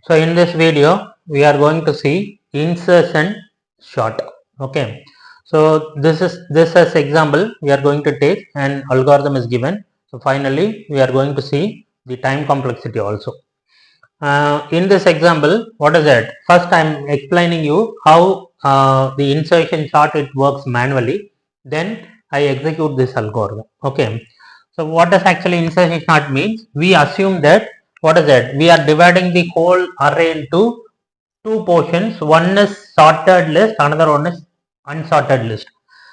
So in this video we are going to see insertion sort. Okay, so this as example we are going to take an algorithm is given. So finally we are going to see the time complexity also. In this example, what is it? First I am explaining you how the insertion sort it works manually. Then I execute this algorithm. Okay. So what does actually insertion sort means? We assume that what is it? We are dividing the whole array into two portions. One is sorted list, another one is unsorted list.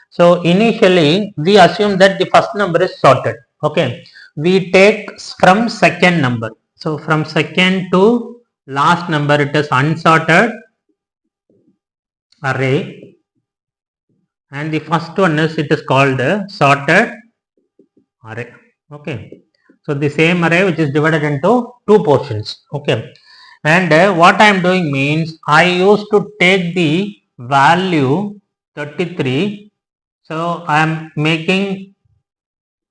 So initially we assume that the first number is sorted. Okay. We take from second number. So from second to last number it is unsorted array, and the first one is it is called sorted array. Okay. So the same array which is divided into two portions. Okay. And what I am doing means I used to take the value 33. So I am making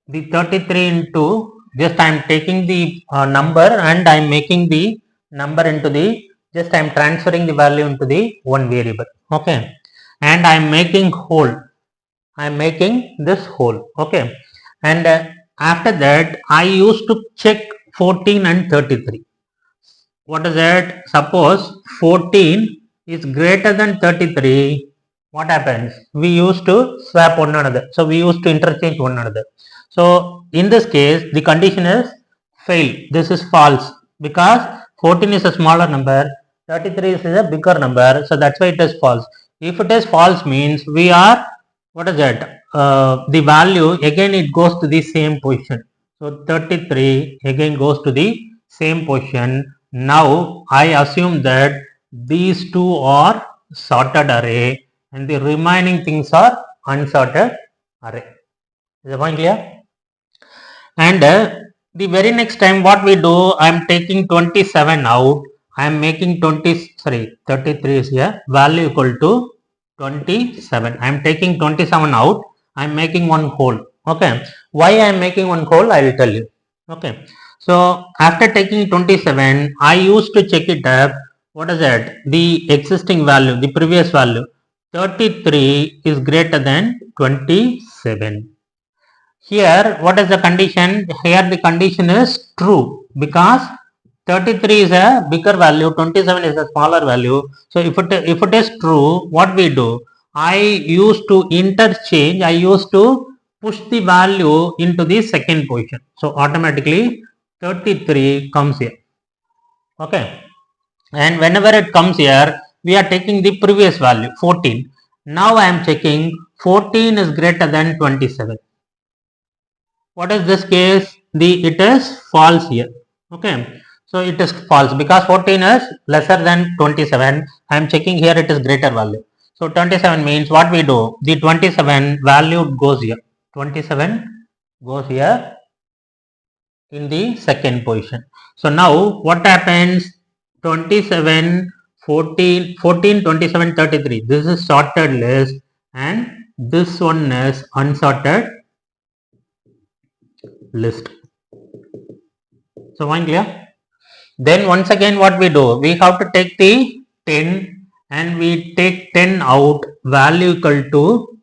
the 33 into, just I am taking the number and I am making the number into the, just I am transferring the value into the one variable. Okay. And I am making whole. I am making this whole. Okay. And after that I used to check 14 and 33. What is it? Suppose 14 is greater than 33. What happens? We used to swap one another. So we used to interchange one another. So in this case, the condition is fail. This is false because 14 is a smaller number, 33 is a bigger number. So that's why it is false. If it is false means we are, what is it? The value again it goes to the same position. So 33 again goes to the same position. Now I assume that these two are sorted array and the remaining things are unsorted array. Is the point clear? And the very next time what we do, I am taking 27 out. I am making 33 is here, value equal to 27. I am taking 27 out. I am making one whole. Okay. Why I am making one whole, I will tell you. Okay. So after taking 27, I used to check it up. What is that? The existing value, the previous value. 33 is greater than 27. Here, what is the condition? Here the condition is true because 33 is a bigger value, 27 is a smaller value. So if it is true, what we do? I used to interchange, I used to push the value into the second position. So automatically 33 comes here. Okay. And whenever it comes here, we are taking the previous value 14. Now I am checking 14 is greater than 27. What is this case? It is false here. Okay. So it is false because 14 is lesser than 27. I am checking here it is greater value. So 27 means what we do? The 27 value goes here. 27 goes here in the second position. So now what happens? 27, 14, 27, 33. This is sorted list and this one is unsorted list. So one clear? Then once again what we do? We have to take the 10 and we take 10 out, value equal to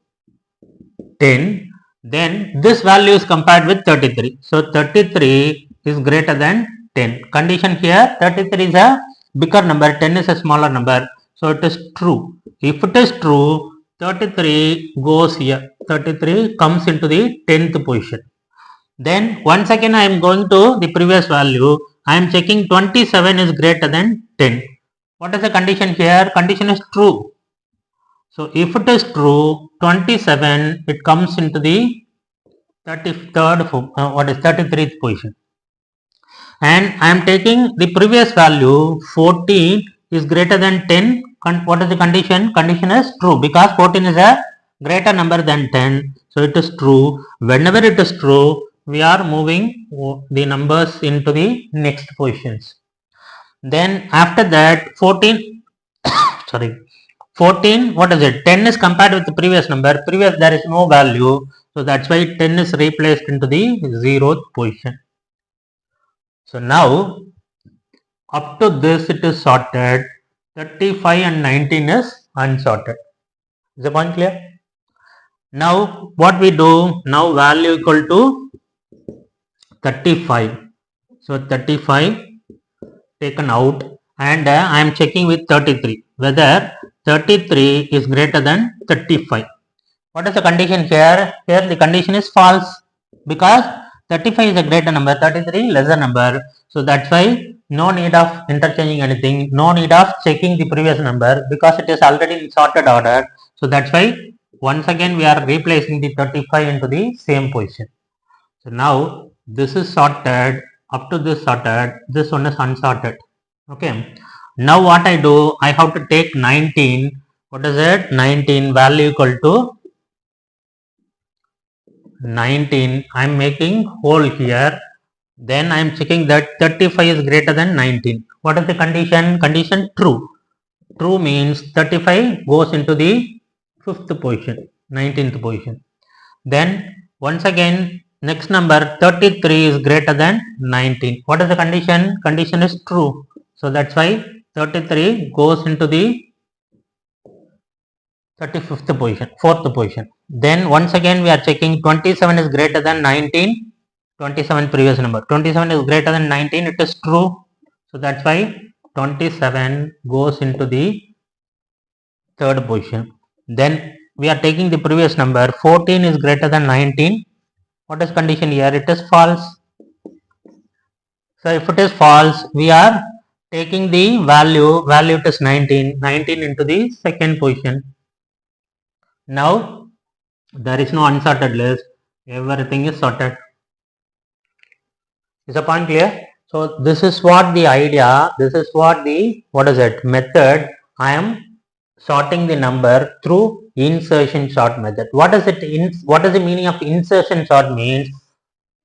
10. Then this value is compared with 33. So 33 is greater than 10. Condition here, 33 is a bigger number, 10 is a smaller number. So it is true. If it is true, 33 goes here. 33 comes into the 10th position. Then once again I am going to the previous value. I am checking 27 is greater than 10. What is the condition here? Condition is true. So if it is true, 27 it comes into the 33rd position. And I am taking the previous value 14 is greater than 10. What is the condition? Condition is true because 14 is a greater number than 10. So it is true. Whenever it is true, we are moving the numbers into the next positions. Then after that 14 14, what is it? 10 is compared with the previous number. Previous there is no value. So that's why 10 is replaced into the 0th position. So now Up to this it is sorted. 35 and 19 is unsorted. Is the point clear? Now what we do? Now value equal to 35. So 35 taken out, and I am checking with 33 whether 33 is greater than 35. What is the condition here? Here the condition is false because 35 is a greater number, 33 lesser number. So that's why no need of interchanging anything, no need of checking the previous number because it is already in sorted order. So that's why once again we are replacing the 35 into the same position. So now this is sorted, up to this sorted, this one is unsorted. Okay. Now what I do, I have to take 19. What is it? 19 value equal to 19. I am making whole here. Then I am checking that 35 is greater than 19. What is the condition? Condition true. True means 35 goes into the 5th position, 19th position. Then once again next number 33 is greater than 19. What is the condition? Condition is true. So that's why 33 goes into the 35th position, 4th position. Then once again we are checking 27 is greater than 19. 27 previous number. 27 is greater than 19. It is true. So that's why 27 goes into the 3rd position. Then we are taking the previous number. 14 is greater than 19. What is condition here? It is false. So if it is false, we are taking the value it is 19 into the 2nd position. Now there is no unsorted list, everything is sorted. Is the point clear? So this is what the idea, this is what the method. I am sorting the number through insertion sort method. What is it? What is the meaning of insertion sort? Means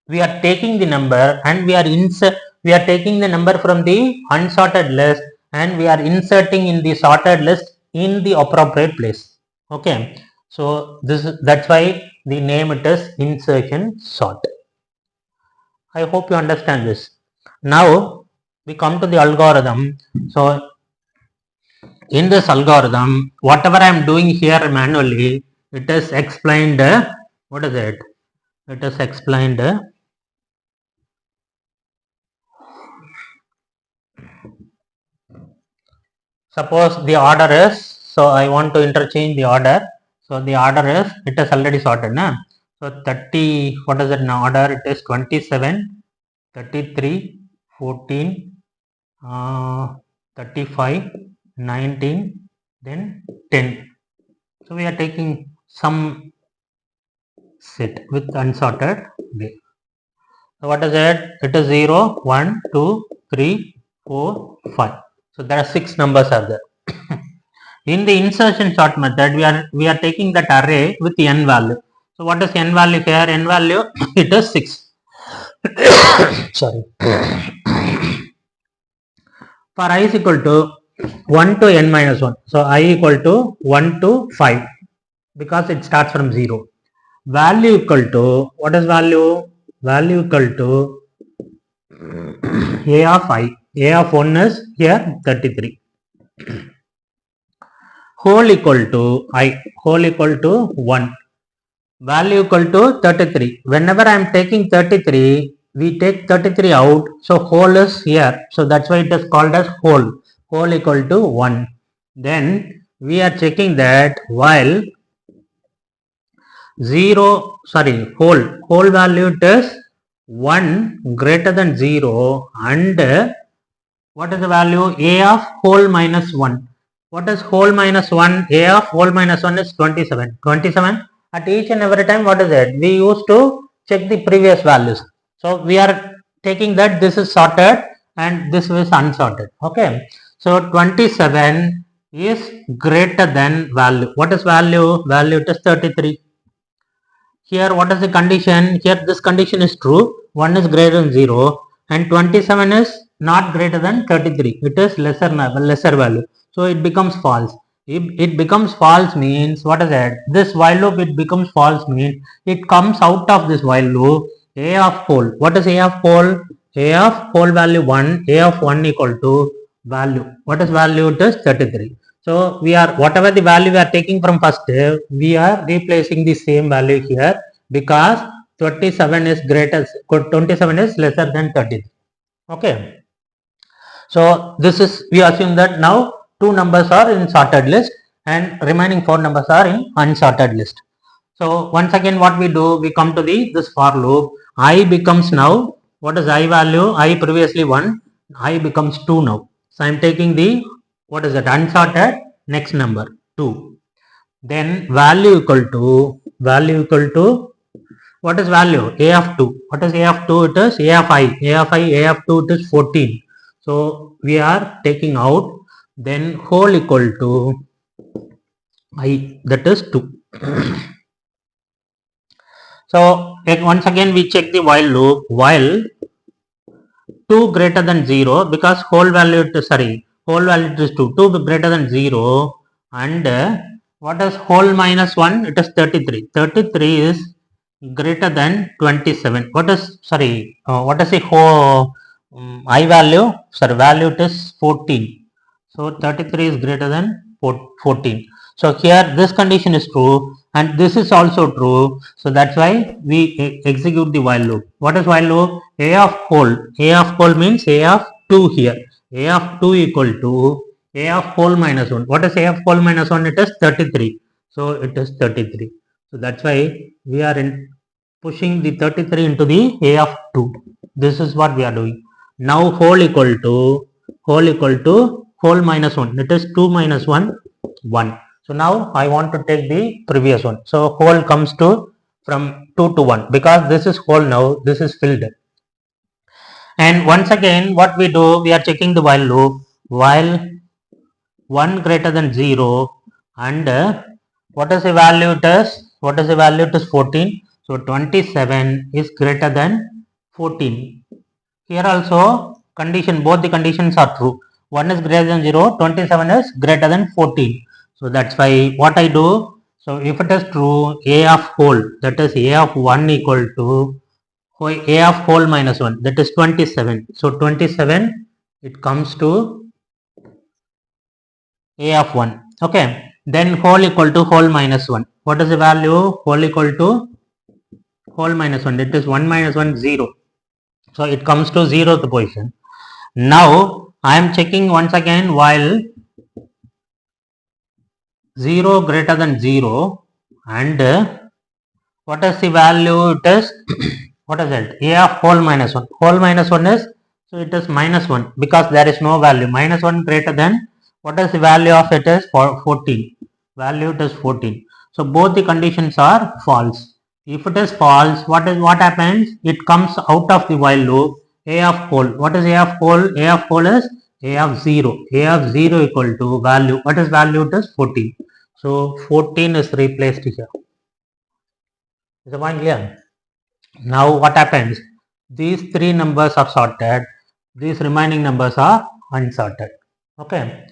we are taking the number and we are taking the number from the unsorted list and we are inserting in the sorted list in the appropriate place. Okay. So that's why the name it is insertion sort. I hope you understand this. Now we come to the algorithm. So in this algorithm, whatever I am doing here manually, it is explained. What is it? It is explained. Suppose the order is, so I want to interchange the order. So the order is, it is already sorted. Na? So 30, what is it now? Order it is 27, 33, 14, 35, 19, then 10. So we are taking some set with unsorted way. So what is it? It is 0, 1, 2, 3, 4, 5. So there are 6 numbers are there. In the insertion sort method, we are taking that array with n value. So what is n value here? N value it is 6. Sorry. For I is equal to 1 to n minus 1. So I equal to 1 to 5 because it starts from 0. Value equal to, what is value? Value equal to a of I. A of 1 is here 33. Whole equal to I. Whole equal to 1. Value equal to 33. Whenever I am taking 33, we take 33 out. So whole is here. So that's why it is called as whole. Whole equal to 1. Then we are checking that while whole value it is 1 greater than 0 and what is the value? A of whole minus 1. What is whole minus 1? A of whole minus 1 is 27. 27 at each and every time, what is it? We used to check the previous values. So we are taking that this is sorted and this is unsorted. Okay. So 27 is greater than value. What is value? Value it is 33. Here what is the condition? Here this condition is true. 1 is greater than 0 and 27 is not greater than 33. It is lesser value. So it becomes false. If it becomes false means, what is that? This while loop it becomes false means it comes out of this while loop. A of whole. What is A of whole? A of whole value 1, A of 1 equal to value. What is value? It is 33. So we are, whatever the value we are taking from first, we are replacing the same value here because 27 is lesser than 33. Okay. So this is, we assume that now two numbers are in sorted list and remaining four numbers are in unsorted list. So once again what we do, we come to this for loop. I becomes now, what is I value? I previously 1, I becomes 2 now. So I am taking the, what is that, unsorted next number 2. Then value equal to, what is value? A of 2. What is A of 2? It is A of I. A of 2 it is 14. So we are taking out, then whole equal to I, that is 2. So once again we check the while loop. While 2 greater than 0, because whole value is 2. 2 greater than 0, and what is whole minus 1? It is 33. 33 is greater than 27. What is the whole I value? Value it is 14. So 33 is greater than 14. So here this condition is true and this is also true. So that's why we execute the while loop. What is while loop? A of whole. A of whole means A of 2 here. A of 2 equal to A of whole minus 1. What is A of whole minus 1? It is 33. So it is 33. So that's why we are pushing the 33 into the A of 2. This is what we are doing. Now whole equal to whole minus 1. It is 2 minus 1, 1. So now I want to take the previous one. So whole comes to from 2 to 1 because this is whole now, this is filled. And once again what we do, we are checking the while loop. While 1 greater than 0 and what is the value it is? What is the value? It is 14. So 27 is greater than 14. Here also condition, both the conditions are true. 1 is greater than 0, 27 is greater than 14. So that's why what I do, so if it is true, A of whole, that is A of 1 equal to A of whole minus 1, that is 27. So 27, it comes to A of 1. Okay. Then whole equal to whole minus 1. What is the value? Whole equal to whole minus 1. It is 1 minus 1, 0. So it comes to 0th position. Now I am checking once again while 0 greater than 0 and what is the value? It is what is it? A of whole minus 1. Whole minus 1 is, so it is minus 1 because there is no value. Minus 1 greater than, what is the value of it is 14. Value it is 14. So both the conditions are false. If it is false, what happens? It comes out of the while loop. A of whole. What is A of whole? A of whole is A of 0. A of 0 equal to value. What is value? It is 14. So 14 is replaced here. Is the point clear? Now what happens? These three numbers are sorted. These remaining numbers are unsorted. Okay.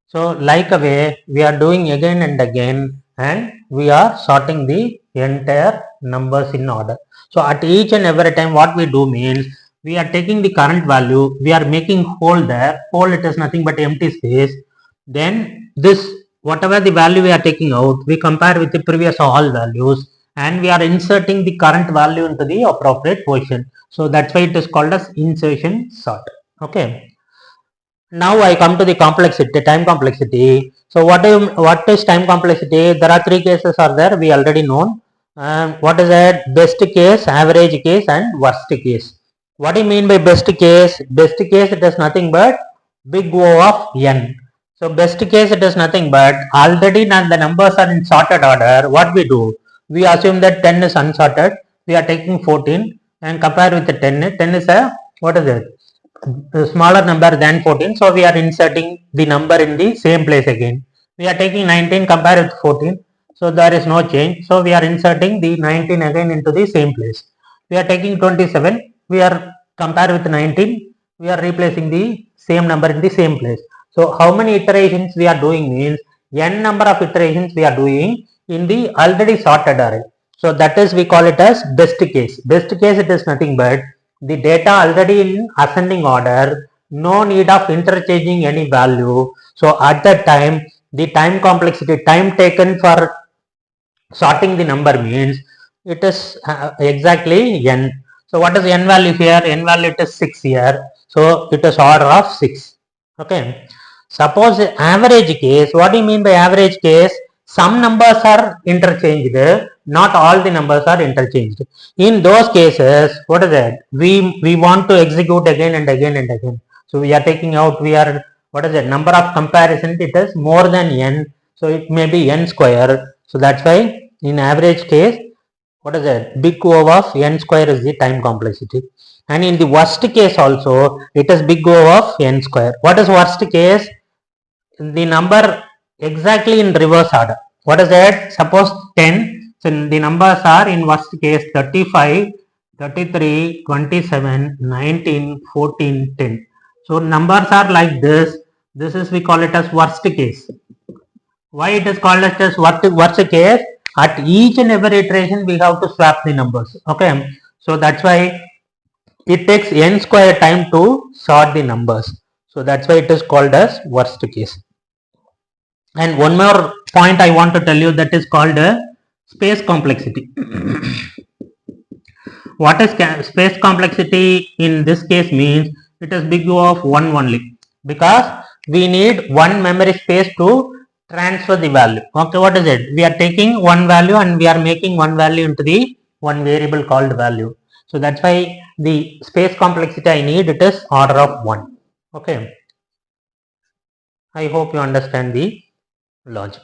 So like a way we are doing again and again, and we are sorting the entire numbers in order. So at each and every time what we do means, we are taking the current value, we are making whole there. Whole, it is nothing but empty space. Then this, whatever the value we are taking out, we compare with the previous all values and we are inserting the current value into the appropriate position. So that's why it is called as insertion sort. Okay. Now I come to the complexity, time complexity. So what is time complexity? There are three cases are there, we already know. What is that? Best case, average case and worst case. What do you mean by best case? Best case, it is nothing but big O of n. So best case, it is nothing but already now the numbers are in sorted order. What we do? We assume that 10 is unsorted. We are taking 14 and compare with the 10. 10 is a, what is it? The smaller number than 14. So we are inserting the number in the same place again. We are taking 19, compare with 14. So there is no change. So we are inserting the 19 again into the same place. We are taking 27. We are compare with 19. We are replacing the same number in the same place. So how many iterations we are doing means n number of iterations we are doing in the already sorted array. So that is, we call it as best case. Best case, it is nothing but the data already in ascending order, no need of interchanging any value. So at that time, the time complexity, time taken for sorting the number means it is exactly n. So what is n value here? N value it is 6 here. So it is order of 6. Okay. Suppose the average case, what do you mean by average case? Some numbers are interchanged, not all the numbers are interchanged. In those cases, what is it? We want to execute again and again and again. So we are taking out, what is it? Number of comparisons, it is more than n. So it may be n square. So that's why in average case, what is it? Big O of n square is the time complexity. And in the worst case also, it is big O of n square. What is worst case? The number exactly in reverse order. What is that? Suppose 10. So the numbers are in worst case 35, 33, 27, 19, 14, 10. So numbers are like this. This is, we call it as worst case. Why it is called as worst case? At each and every iteration we have to swap the numbers. Okay. So that's why it takes n square time to sort the numbers. So that's why it is called as worst case. And one more point I want to tell you, that is called space complexity. What is space complexity in this case means it is big O of 1 only, because we need one memory space to transfer the value. Okay, what is it? We are taking one value and we are making one value into the one variable called value. So that's why the space complexity I need, it is order of 1. Okay. I hope you understand the logic.